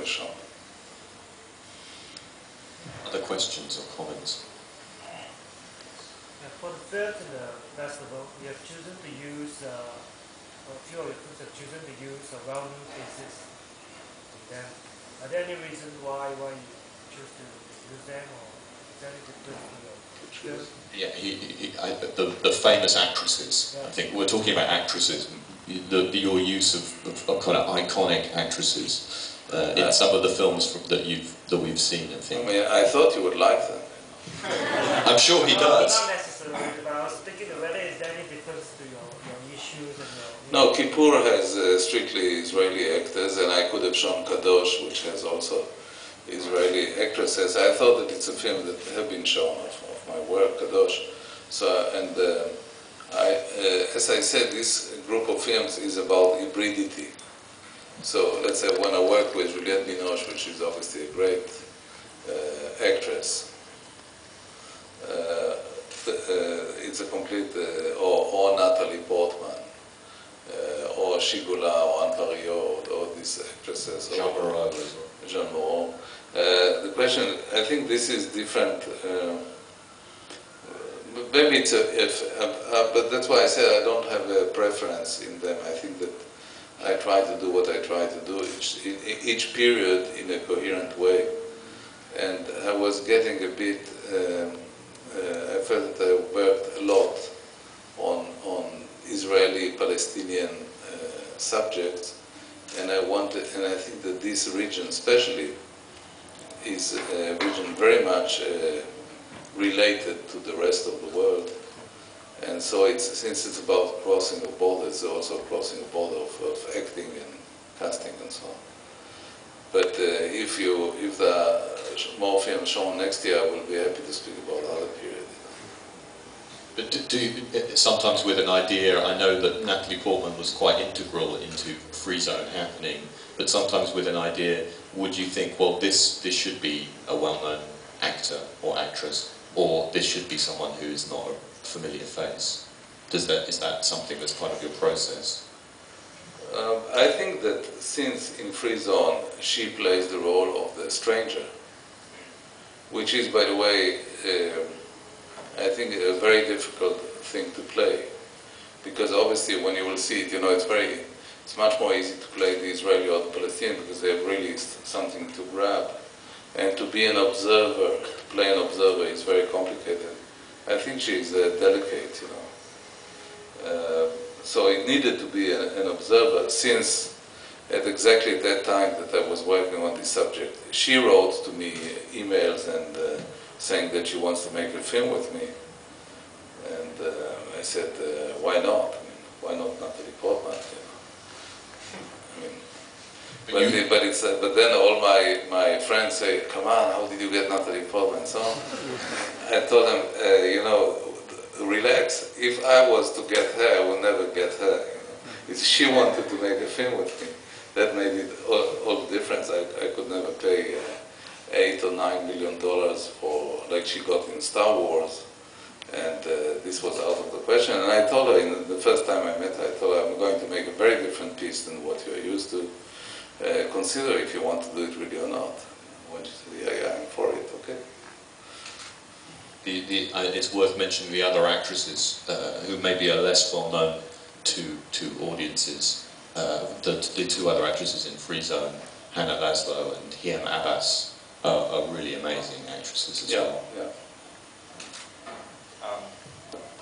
was shown. Other questions or comments? For the film in the festival, you have chosen to use, a few of your films have chosen to use well-known faces in them. Are there any reason why you choose to use them, or is there any difference to your film? Yeah, the famous actresses. Yeah. I think we're talking about actresses. Your use of kind of iconic actresses in some of the films that we've seen. I think. I mean, I thought you would like them. I'm sure he does. Not necessarily, but I was thinking whether is there any difference to your issues and your... No, Kippur has strictly Israeli actors, and I could have shown Kadosh, which has also Israeli actresses. I thought that it's a film that have been shown of my work, Kadosh. So, and as I said, this group of films is about hybridity. So let's say when I worked with Juliette Binoche, which is obviously a great actress, it's a complete, or Natalie Portman, or Shigula, or Anne Parillo, all these actresses. Jean Moreau. The question, I think this is different. Maybe it's but that's why I said I don't have a preference in them. I think that I try to do what I try to do each period in a coherent way. And I was getting a bit, I felt that I worked a lot on Israeli-Palestinian subjects, and I think that this region especially is a region very much related to the rest of the world. And so since it's about crossing of borders, it's also crossing a border of acting and casting and so on. But if there are more films shown next year, I will be happy to speak about other periods. But do you, sometimes with an idea, I know that Natalie Portman was quite integral into Free Zone happening, but sometimes with an idea, would you think, well, this should be a well-known actor or actress, or this should be someone who is not a familiar face? Is that something that's part of your process? I think that since in Free Zone she plays the role of the stranger, which is, by the way, I think a very difficult thing to play, because obviously when you will see it, you know, it's much more easy to play the Israeli or the Palestinian because they have really something to grab, and to be an observer, to play an observer is very complicated. I think she's delicate, you know. So it needed to be an observer, since at exactly that time that I was working on this subject, she wrote to me emails and saying that she wants to make a film with me. And I said, why not? I mean, why not Natalie Portman? You know? I mean, but then all my friends say, come on, how did you get Natalie Portman? So I told them, you know, relax. If I was to get her, I would never get her. You know? If she wanted to make a film with me, that made it all the difference. I could never pay $8 or $9 million for, like she got in Star Wars, and this was out of the question. And I told her, the first time I met her, I told her, I'm going to make a very different piece than what you're used to. Consider if you want to do it really or not. When she said, yeah, I'm for it, okay. It's worth mentioning the other actresses who maybe are less well known to audiences. The two other actresses in Free Zone, Hannah Laszlo and Hiam Abbas, are really amazing actresses as well. Yeah.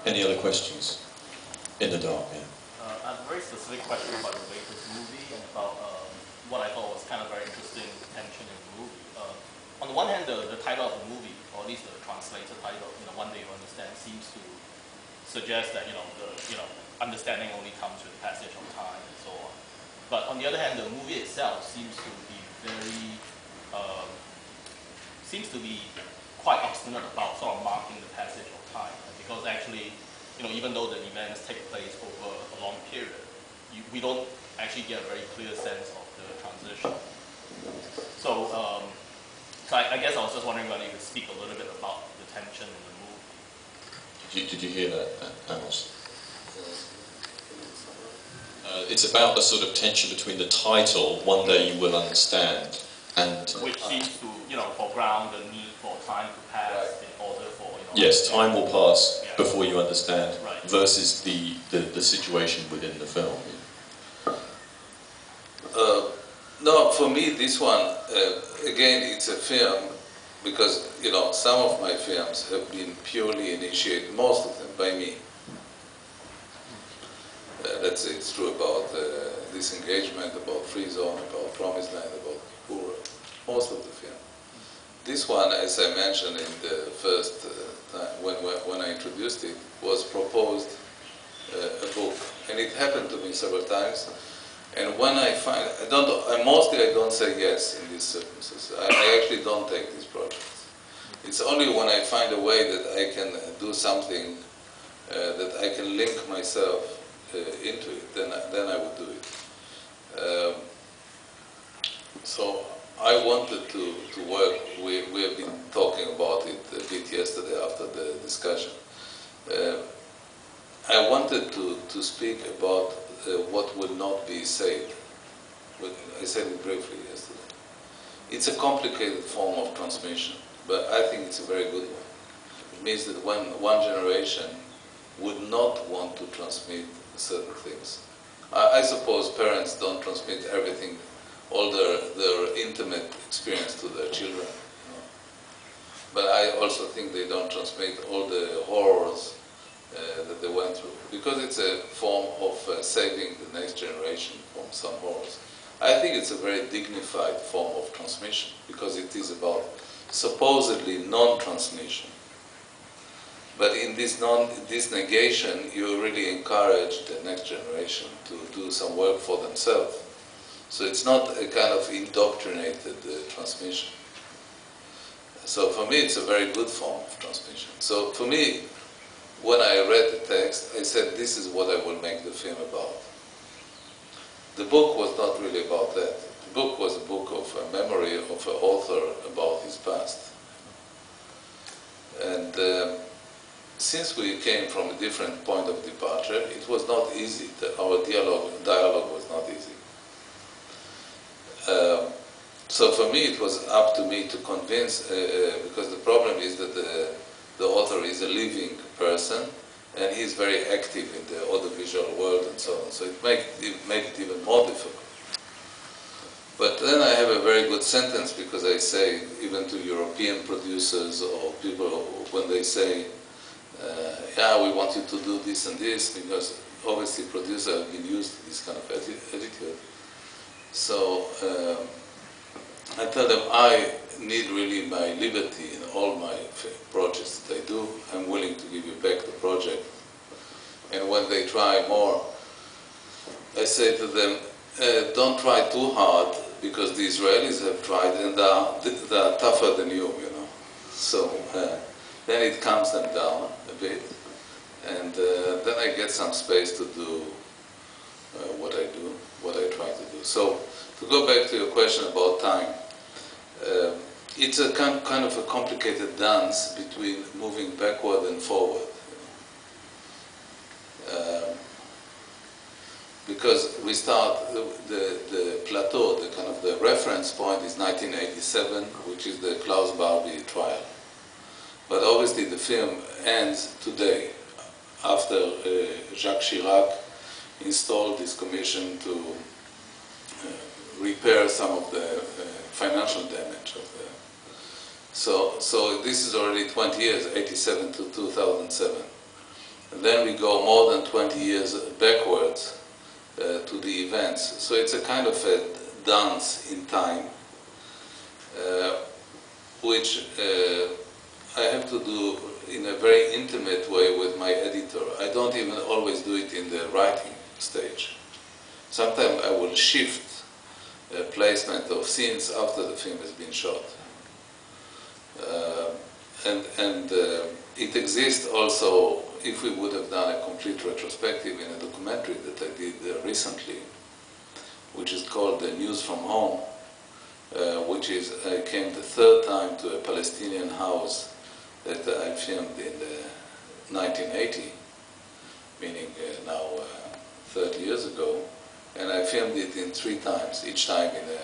Any other questions? In the dark, yeah. I have a very specific question about the latest movie and about what I thought was kind of very interesting tension in the movie. On the one hand, the title of the movie, or at least the translated title, One Day You Understand, seems to suggest that understanding only comes with passage of time and so on. But on the other hand, the movie itself seems to be quite obstinate about sort of marking the passage of time, because actually, even though the events take place over a long period, we don't actually get a very clear sense of the transition. So I guess I was just wondering whether you could speak a little bit about the tension in the movie. Did you hear that, Amos? It's about the sort of tension between the title, One Day You Will Understand, And which seems to, foreground the need for time to pass in order for, yes, time will pass Yeah. before you understand, Right. versus the situation within the film. No, for me, this one, again, it's a film because, some of my films have been purely initiated, most of them, by me. Let's say it's true about Disengagement, about Free Zone, about Promised Land, about Kipura, most of the film. This one, as I mentioned in the first time, when I introduced it, was proposed a book. And it happened to me several times. And when I find, I don't say yes in these circumstances. I actually don't take these projects. It's only when I find a way that I can do something, that I can link myself into it, then I would do it. So I wanted to work, we have been talking about it a bit yesterday after the discussion. I wanted to speak about what will not be saved. I said it briefly yesterday. It's a complicated form of transmission, but I think it's a very good one. It means that when one generation would not want to transmit certain things. I suppose parents don't transmit everything, all their intimate experience to their children. But I also think they don't transmit all the horrors that they went through, because it's a form of saving the next generation from some horrors. I think it's a very dignified form of transmission, because it is about supposedly non-transmission. But in this negation, you really encourage the next generation to do some work for themselves. So it's not a kind of indoctrinated transmission. So for me, it's a very good form of transmission. So for me, when I read the text, I said, this is what I will make the film about. The book was not really about that. The book was a book of a memory of an author about his past. And since we came from a different point of departure, it was not easy. Our dialogue was not easy. So for me, it was up to me to convince, because the problem is that the author is a living person, and he's very active in the audiovisual world and so on. So it made it even more difficult. But then I have a very good sentence, because I say, even to European producers or people, when they say, yeah, we want you to do this and this, because obviously producers have been used to this kind of attitude. So I tell them, I need really my liberty in all my projects that I do. I'm willing to give you back the project. And when they try more, I say to them, don't try too hard, because the Israelis have tried and they are tougher than you, So then it calms them down a bit, and then I get some space to do what I do, what I try to do. So to go back to your question about time, it's a kind of a complicated dance between moving backward and forward. Because we start, the plateau, the kind of the reference point is 1987, which is the Klaus Barbie trial. But obviously the film ends today, after Jacques Chirac installed this commission to repair some of the financial damage of the. So this is already 20 years, 87 to 2007. And then we go more than 20 years backwards to the events. So it's a kind of a dance in time, which I have to do in a very intimate way with my editor. I don't even always do it in the writing stage. Sometimes I will shift placement of scenes after the film has been shot. It exists also, if we would have done a complete retrospective in a documentary that I did recently, which is called News from Home, which is, I came the third time to a Palestinian house that I filmed in 1980, meaning now 30 years ago, and I filmed it in 3 times, each time in a